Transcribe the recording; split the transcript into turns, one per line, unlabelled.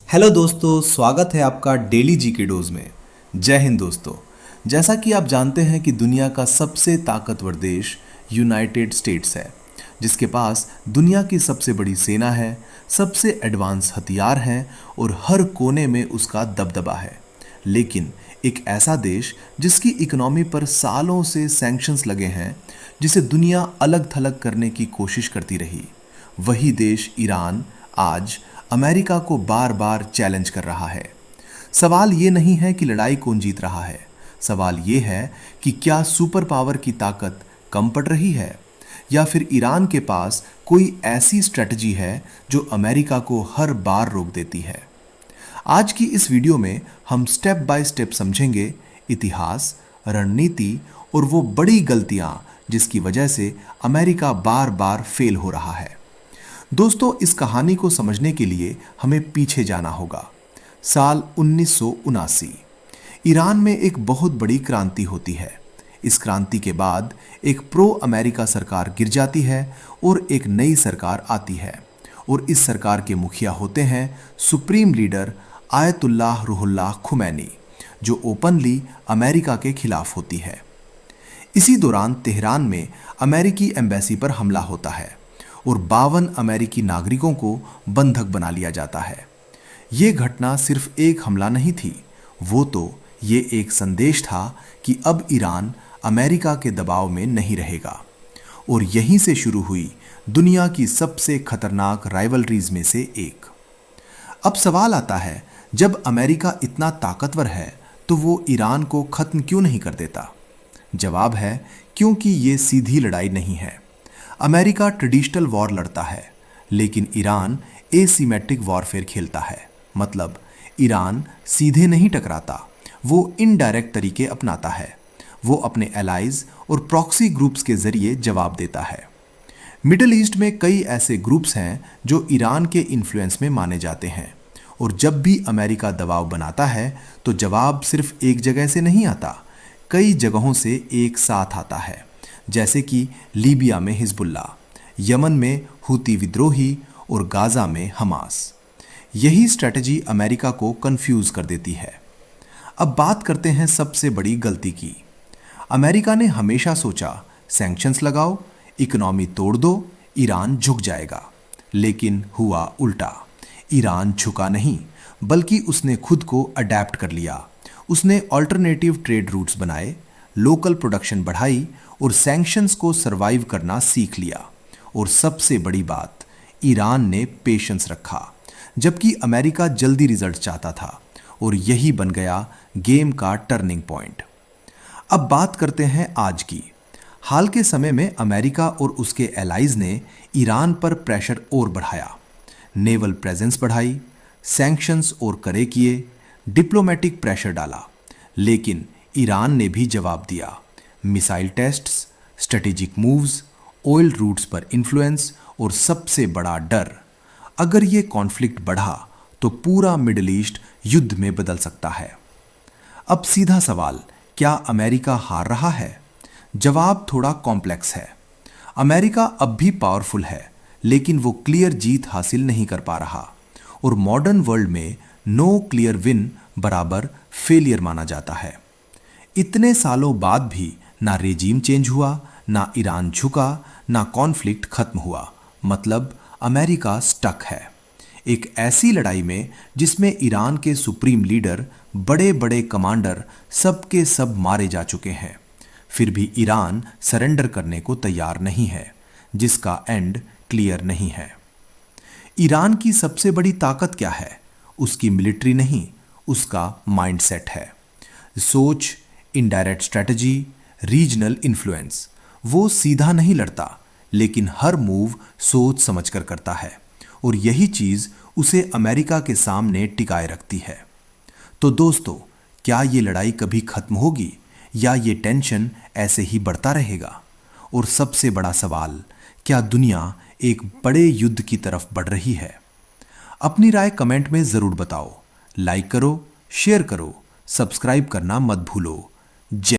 Hello दोस्तों, स्वागत है आपका डेली जीके डोज में। जय हिंद दोस्तों। जैसा कि आप जानते हैं कि दुनिया का सबसे ताकतवर देश यूनाइटेड स्टेट्स है, जिसके पास दुनिया की सबसे बड़ी सेना है, सबसे एडवांस हथियार हैं और हर कोने में उसका दबदबा है। लेकिन एक ऐसा देश जिसकी इकोनॉमी पर सालों से सैंक्शंस लगे हैं, जिसे दुनिया अलग थलग करने की कोशिश करती रही, वही देश ईरान आज अमेरिका को बार बार चैलेंज कर रहा है। सवाल ये नहीं है कि लड़ाई कौन जीत रहा है, सवाल ये है कि क्या सुपर पावर की ताकत कम पड़ रही है या फिर ईरान के पास कोई ऐसी स्ट्रेटजी है जो अमेरिका को हर बार रोक देती है। आज की इस वीडियो में हम स्टेप बाय स्टेप समझेंगे इतिहास, रणनीति और वो बड़ी गलतियां जिसकी वजह से अमेरिका बार बार फेल हो रहा है। दोस्तों, इस कहानी को समझने के लिए हमें पीछे जाना होगा। साल 1979 ईरान में एक बहुत बड़ी क्रांति होती है। इस क्रांति के बाद एक प्रो अमेरिका सरकार गिर जाती है और एक नई सरकार आती है, और इस सरकार के मुखिया होते हैं supreme leader Ayatollah Ruhollah Khomeini, जो ओपनली अमेरिका के खिलाफ होती है। इसी दौरान तेहरान में अमेरिकी एम्बेसी पर हमला होता है और 52 अमेरिकी नागरिकों को बंधक बना लिया जाता है। ये घटना सिर्फ एक हमला नहीं थी, वो तो ये एक संदेश था कि अब ईरान अमेरिका के दबाव में नहीं रहेगा। और यहीं से शुरू हुई दुनिया की सबसे खतरनाक राइवलरीज में से एक। अब सवाल आता है, जब अमेरिका इतना ताकतवर है तो वो ईरान को खत्म क्यों नहीं कर देता? जवाब है, क्योंकि ये सीधी लड़ाई नहीं है। अमेरिका ट्रेडिशनल वॉर लड़ता है, लेकिन ईरान एसिमेट्रिक वॉरफेयर खेलता है। मतलब ईरान सीधे नहीं टकराता, वो इनडायरेक्ट तरीके अपनाता है। वो अपने एलाइज और प्रॉक्सी ग्रुप्स के जरिए जवाब देता है। मिडिल ईस्ट में कई ऐसे ग्रुप्स हैं जो ईरान के इन्फ्लुएंस में माने जाते हैं, और जब भी अमेरिका दबाव बनाता है तो जवाब सिर्फ एक जगह से नहीं आता, कई जगहों से एक साथ आता है। जैसे कि लीबिया में हिजबुल्ला, यमन में हुती विद्रोही और गाजा में हमास। यही स्ट्रेटजी अमेरिका को कंफ्यूज कर देती है। अब बात करते हैं सबसे बड़ी गलती की। अमेरिका ने हमेशा सोचा सैंक्शंस लगाओ, इकोनॉमी तोड़ दो, ईरान झुक जाएगा। लेकिन हुआ उल्टा। ईरान झुका नहीं, बल्कि उसने खुद को अडेप्ट कर लिया। उसने ऑल्टरनेटिव ट्रेड रूट्स बनाए, लोकल प्रोडक्शन बढ़ाई और सैंक्शंस को सरवाइव करना सीख लिया। और सबसे बड़ी बात, ईरान ने पेशेंस रखा, जबकि अमेरिका जल्दी रिजल्ट चाहता था, और यही बन गया गेम का टर्निंग पॉइंट। अब बात करते हैं आज की। हाल के समय में अमेरिका और उसके एलाइज ने ईरान पर प्रेशर और बढ़ाया, नेवल प्रेजेंस बढ़ाई, सैंक्शंस और कड़े किए, डिप्लोमेटिक प्रेशर डाला। लेकिन ईरान ने भी जवाब दिया। Missile tests, strategic moves, oil routes पर इन्फ्लुएंस, और सबसे बड़ा डर, अगर ये कॉन्फ्लिक्ट बढ़ा तो पूरा मिडिल ईस्ट युद्ध में बदल सकता है। अब सीधा सवाल, क्या अमेरिका हार रहा है? जवाब थोड़ा कॉम्प्लेक्स है। अमेरिका अब भी पावरफुल है, लेकिन वो क्लियर जीत हासिल नहीं कर पा रहा, और मॉडर्न वर्ल्ड में नो क्लियर विन बराबर फेलियर माना जाता है। इतने सालों बाद भी ना रेजीम चेंज हुआ, ना ईरान झुका, ना कॉन्फ्लिक्ट खत्म हुआ। मतलब अमेरिका स्टक है एक ऐसी लड़ाई में जिसमें ईरान के सुप्रीम लीडर, बड़े बड़े कमांडर सबके सब मारे जा चुके हैं। फिर भी ईरान सरेंडर करने को तैयार नहीं है, जिसका एंड क्लियर नहीं है। ईरान की सबसे बड़ी ताकत क्या है? उसकी मिलिट्री नहीं, उसका माइंडसेट है। सोच, इनडायरेक्ट स्ट्रेटजी, रीजनल इन्फ्लुएंस। वो सीधा नहीं लड़ता, लेकिन हर मूव सोच समझकर करता है, और यही चीज उसे अमेरिका के सामने टिकाए रखती है। तो दोस्तों, क्या ये लड़ाई कभी खत्म होगी या ये टेंशन ऐसे ही बढ़ता रहेगा? और सबसे बड़ा सवाल, क्या दुनिया एक बड़े युद्ध की तरफ बढ़ रही है? अपनी राय कमेंट में जरूर बताओ। लाइक करो, शेयर करो, सब्सक्राइब करना मत भूलो। जय